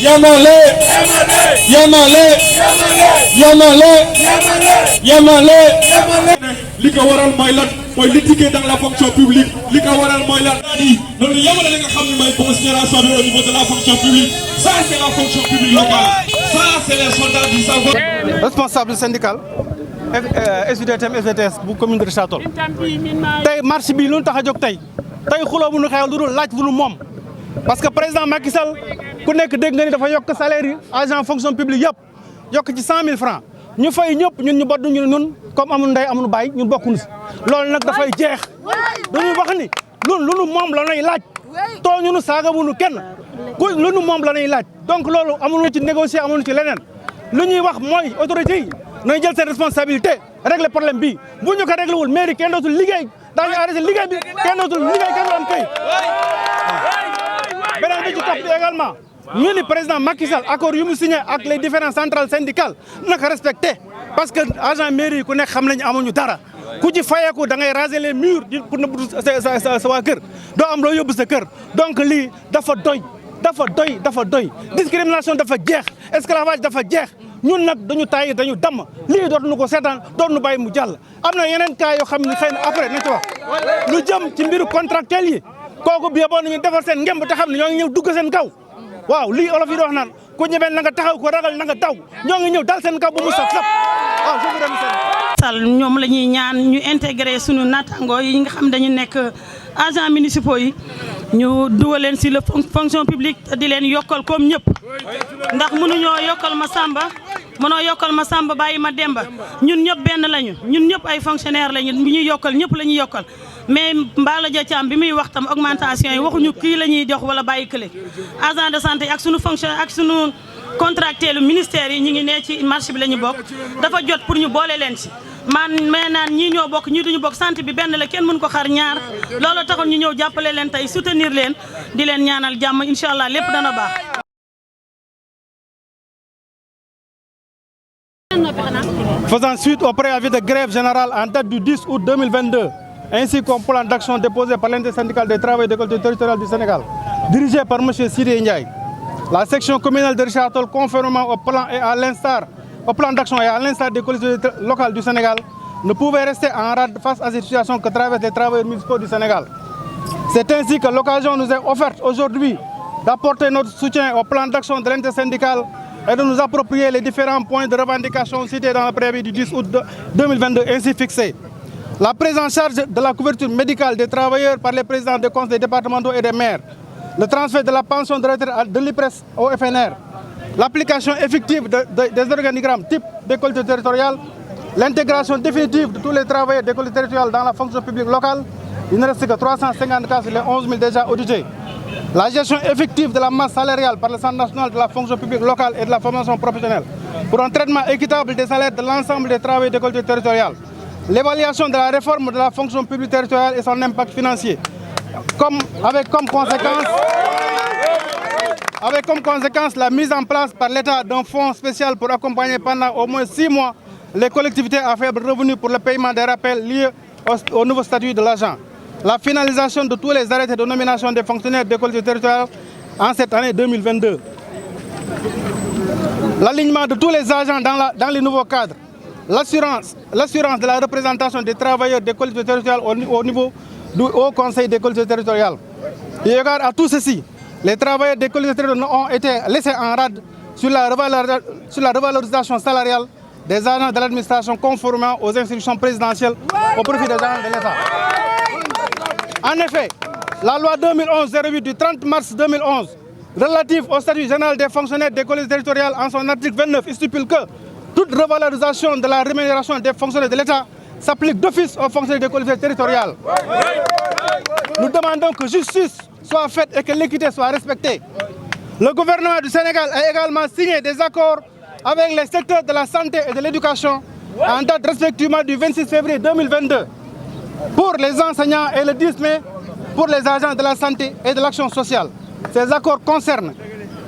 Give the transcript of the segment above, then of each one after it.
Yamale, Yamale, Yamale, Yamale. Li ko waral mooy lan mooy li ticket dans la fonction publique li ko waral mooy lan loolu yamale li nga xam ne mooy considération bi au niveau de la fonction publique ça c'est la fonction publique locale ça c'est les soldats du savoir. Responsable syndical SUDTM SVTS bu commune de Richard Toll tey marche bi lu ñu tax a jóg tey xuloo bu ñu xew lu dul laaj bu ñu moom parce que président Macky Sall ku nekk dégg nga ni dafa yokk salaire yi agent fonction publique yëpp yokk ci 100 000 francs ñu fay ñëpp ñun ñu boddu ñu ñun comme amul ndey amul baay ñun bokkuñu si loolu nag dafay jeex dañuy wax ni lu nu moom la nay laaj tooñu nu saaga bu nu kenn ku lu nu moom la nay laaj donc loolu amuñu ci négocier amuñu ci leneen lu ñuy wax mooy autorité yi nañ jël seen responsabilité régler problème bi bu ñu ko réglé wul mairie kenn dootul liggéey daañu arrêté liggéey bi kenn dootul liggéey kenn du am kay beneen bi ci topp bi également ñu ni président Macky Sall accord yu mu signé ak les différentes centrales syndicales naka respecté parce que agent mairie yi ku nekk xam nañu amuñu dara ku ci fayeeku da ngay raser les murs pour nëbb sa waa kër doo am loo yóbbu sa kër donc lii dafa doy discrimination dafa jeex esclavage dafa jeex ñun nag dañu tàyyi dañu damm lii dootuñu ko seetaan dootuñu bàyyi mu jàll am na yeneen cas yoo xam ne xëy na après na ci wax lu jëm ci mbiru contractuel yi kooku bi yeboon nañu defar seen ngemb te xam ne ñoo ngi ñëw dugg seen kaw waaw lii olof yi di wax naan ku ñemee na nga taxaw ko ragal na nga daw ñoo ngi ñëw dal seen kaw bu mu saf saf waaw je vous remercie. Sall ñoom la ñuy ñaan ñu intégré suñu naataango yi nga xam dañu nekk agents municipaux yi ñu dugal leen si la fonction publique di leen yokkal comme ñëpp ndax mënuñoo yokkal ma Samba mënoo yokkal ma Samba bàyyi ma Demba ñun ñëpp benn lañu ñun ñëpp ay fonctionnaire lañu bu ñuy yokkal ñëpp la ñuy yokkal mais Mballo Dia Thiam bi muy wax tam augmentation yi waxuñu kii la ñuy jox wala bàyyi kële agent de santé ak suñu fonctionnaire ak suñu contracté lu ministère yi ñu ngi ne ci marché bi la ñu bokk dafa jot pour ñu boole leen ci man mais naan ñii ñoo bokk ñii duñu bokk santé bi benn la kenn mën ko xar ñaar loolu taxoon ñu ñëw jàppale leen tey soutenir leen di leen ñaanal jàmm incha allah lépp dana baax. Faisant suite au préavis de grève générale en date du 10 août 2022, ainsi qu'au plan d'action déposé par l'intersyndicale des travailleurs des collectivités territoriales du Sénégal, dirigé par M. Sidé Ndiaye, la section communale de Richard Toll, conformément au plan d'action et à l'instar des collectivités locales du Sénégal, ne pouvait rester en rade face à cette situation que traversent les travailleurs municipaux du Sénégal. C'est ainsi que l'occasion nous est offerte aujourd'hui d'apporter notre soutien au plan d'action de l'intersyndicale et de nous approprier les différents points de revendication cités dans le préavis du 10 août 2022 ainsi fixé. La prise en charge de la couverture médicale des travailleurs par les présidents des conseils départementaux et des maires, le transfert de la pension de retraite de l'IPRES au FNR, l'application effective des organigrammes type des collectivités territoriales, l'intégration définitive de tous les travailleurs des collectivités territoriales dans la fonction publique locale, il ne reste que 350 cas sur les 11 000 déjà audités. La gestion effective de la masse salariale par le Centre national de la fonction publique locale et de la formation professionnelle pour un traitement équitable des salaires de l'ensemble des travailleurs des collectivités territoriales. L'évaluation de la réforme de la fonction publique territoriale et son impact financier, avec comme conséquence la mise en place par l'État d'un fonds spécial pour accompagner pendant au moins 6 mois les collectivités à faible revenu pour le paiement des rappels liés au nouveau statut de l'agent. La finalisation de tous les arrêtés de nomination des fonctionnaires des collectivités territoriales en cette année 2022. L'alignement de tous les agents dans les nouveaux cadres. L'assurance de la représentation des travailleurs des collectivités territoriales au niveau du Haut Conseil des collectivités territoriales. Et égard à tout ceci, les travailleurs des collectivités territoriales ont été laissés en rade sur la revalorisation salariale des agents de l'administration conformément aux instructions présidentielles au profit des agents de l'État. En effet, la loi 2011-08 du 30 mars 2011 relative au statut général des fonctionnaires des collectivités territoriales en son article 29 stipule que toute revalorisation de la rémunération des fonctionnaires de l'État s'applique d'office aux fonctionnaires des collectivités territoriales. Nous demandons que justice soit faite et que l'équité soit respectée. Le gouvernement du Sénégal a également signé des accords avec les secteurs de la santé et de l'éducation en date respectivement du 26 février 2022 pour les enseignants et le 10 mai pour les agents de la santé et de l'action sociale. Ces accords concernent,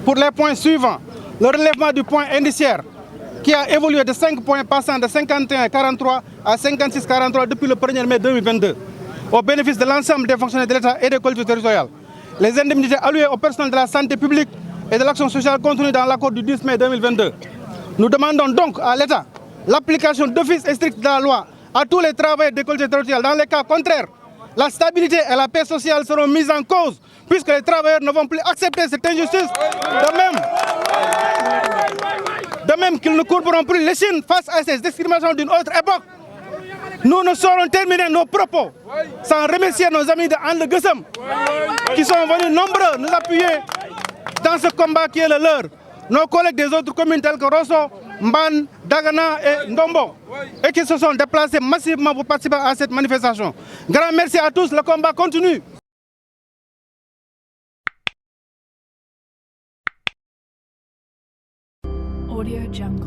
pour les points suivants, le relèvement du point indiciaire qui a évolué de 5 points passant de 51,43 à 56,43 depuis le 1er mai 2022 au bénéfice de l'ensemble des fonctionnaires de l'État et des collectivités territoriales. Les indemnités allouées au personnel de la santé publique et de l'action sociale contenue dans l'accord du 10 mai 2022. Nous demandons donc à l'État l'application d'office et stricte de la loi à tous les travailleurs des collectivités territoriales. Dans les cas contraires, la stabilité et la paix sociale seront mises en cause puisque les travailleurs ne vont plus accepter cette injustice. De même qu'ils ne courberont plus l'échine face à ces discriminations d'une autre époque. Nous ne saurons terminer nos propos sans remercier nos amis de Anne Guessem qui sont venus nombreux nous appuyer dans ce combat qui est le leur. Nos collègues des autres communes telles que Rosso, Mban, Dagana et Ndombo et qui se sont déplacés massivement pour participer à cette manifestation. Grand merci à tous, le combat continue. Audio Jungle.